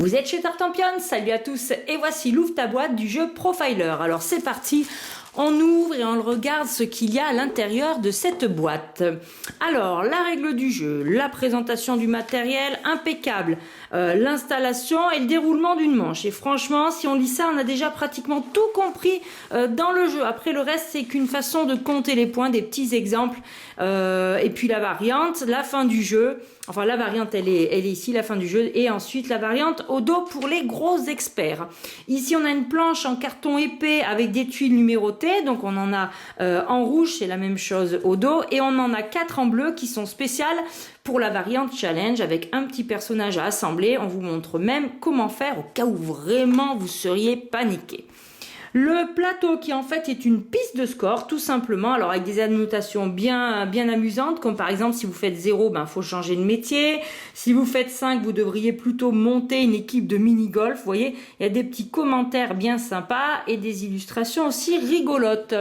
Vous êtes chez Tartampion, salut à tous et voici l'ouvre ta boîte du jeu Profiler. Alors c'est parti, on ouvre et on regarde ce qu'il y a à l'intérieur de cette boîte. Alors la règle du jeu, la présentation du matériel impeccable, l'installation et le déroulement d'une manche. Et franchement si on lit ça on a déjà pratiquement tout compris dans le jeu. Après le reste c'est qu'une façon de compter les points, des petits exemples et puis la variante, la fin du jeu. Enfin la variante elle est ici, la fin du jeu, et ensuite la variante au dos pour les gros experts. Ici on a une planche en carton épais avec des tuiles numérotées, donc on en a en rouge, c'est la même chose au dos, et on en a 4 en bleu qui sont spéciales pour la variante challenge avec un petit personnage à assembler. On vous montre même comment faire au cas où vraiment vous seriez paniqué. Le plateau qui en fait est une piste de score tout simplement, alors avec des annotations bien amusantes, comme par exemple si vous faites 0, ben faut changer de métier, si vous faites 5 vous devriez plutôt monter une équipe de mini-golf. Vous voyez, il y a des petits commentaires bien sympas et des illustrations aussi rigolotes.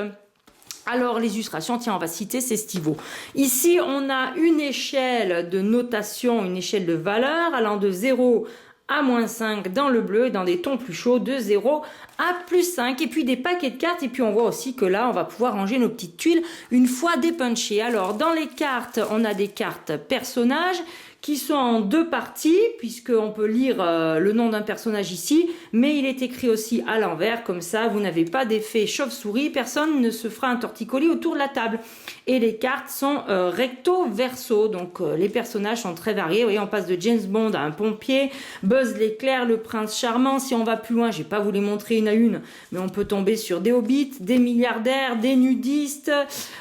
Alors les illustrations, tiens on va citer, c'est Stivo. Ici on a une échelle de notation, une échelle de valeur allant de 0 à -5 dans le bleu et dans des tons plus chauds de 0 à +5, et puis des paquets de cartes, et puis on voit aussi que là on va pouvoir ranger nos petites tuiles une fois dépunchées. Alors dans les cartes on a des cartes personnages qui sont en 2 parties, puisqu'on peut lire le nom d'un personnage ici, mais il est écrit aussi à l'envers, comme ça vous n'avez pas d'effet chauve-souris, personne ne se fera un torticolis autour de la table. Et les cartes sont recto-verso, donc les personnages sont très variés. Vous voyez, on passe de James Bond à un pompier, Buzz l'éclair, le prince charmant. Si on va plus loin, je vais pas vous les montrer une à une, mais on peut tomber sur des hobbits, des milliardaires, des nudistes,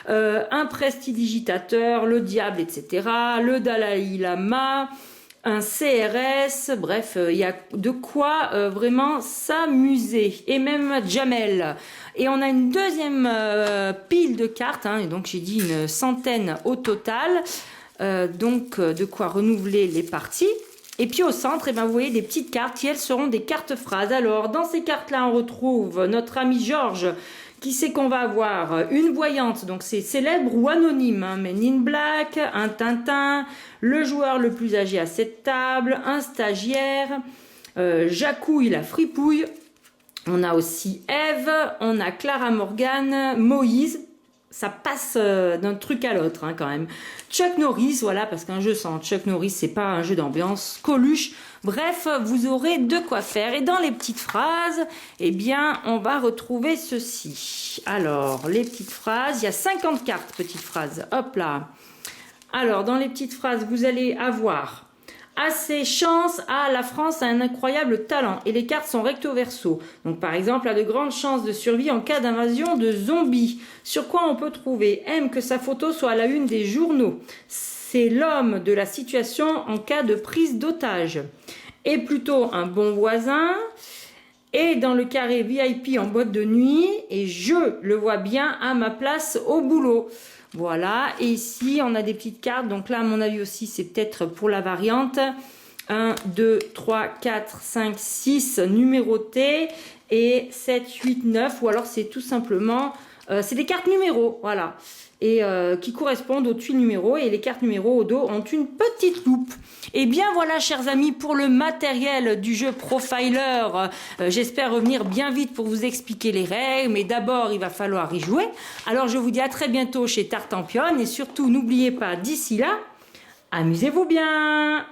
un prestidigitateur, le diable, etc., le Dalai Lama, un CRS, bref, il y a de quoi vraiment s'amuser, et même Jamel. Et on a une deuxième pile de cartes, hein, et donc j'ai dit une centaine au total, donc de quoi renouveler les parties. Et puis au centre, eh ben, vous voyez des petites cartes qui elles seront des cartes phrases. Alors dans ces cartes là on retrouve notre ami Georges. Qui c'est qu'on va avoir? Une voyante, donc c'est célèbre ou anonyme, hein, Men in Black, un Tintin, le joueur le plus âgé à cette table, un stagiaire, Jacouille la fripouille, on a aussi Eve, on a Clara Morgan, Moïse, ça passe d'un truc à l'autre hein, quand même. Chuck Norris, voilà, parce qu'un jeu sans Chuck Norris, c'est pas un jeu d'ambiance. Coluche, bref, vous aurez de quoi faire. Et dans les petites phrases, eh bien, on va retrouver ceci. Alors, les petites phrases, il y a 50 cartes, petites phrases. Hop là. Alors, dans les petites phrases, vous allez avoir... Assez chance, la France a un incroyable talent, et les cartes sont recto verso. Donc par exemple, a de grandes chances de survie en cas d'invasion de zombies. Sur quoi on peut trouver? Aime que sa photo soit à la une des journaux. C'est l'homme de la situation en cas de prise d'otage. Est plutôt un bon voisin. Et dans le carré VIP en boîte de nuit, et je le vois bien à ma place au boulot. Voilà, et ici on a des petites cartes, donc là à mon avis aussi c'est peut-être pour la variante. 1, 2, 3, 4, 5, 6 numérotées, et 7, 8, 9, ou alors c'est tout simplement, c'est des cartes numéros, voilà. Et qui correspondent aux tuiles numéros, et les cartes numéros au dos ont une petite loupe. Et bien voilà chers amis pour le matériel du jeu Profiler. J'espère revenir bien vite pour vous expliquer les règles, mais d'abord il va falloir y jouer. Alors je vous dis à très bientôt chez Tartampion, et surtout n'oubliez pas d'ici là, amusez-vous bien.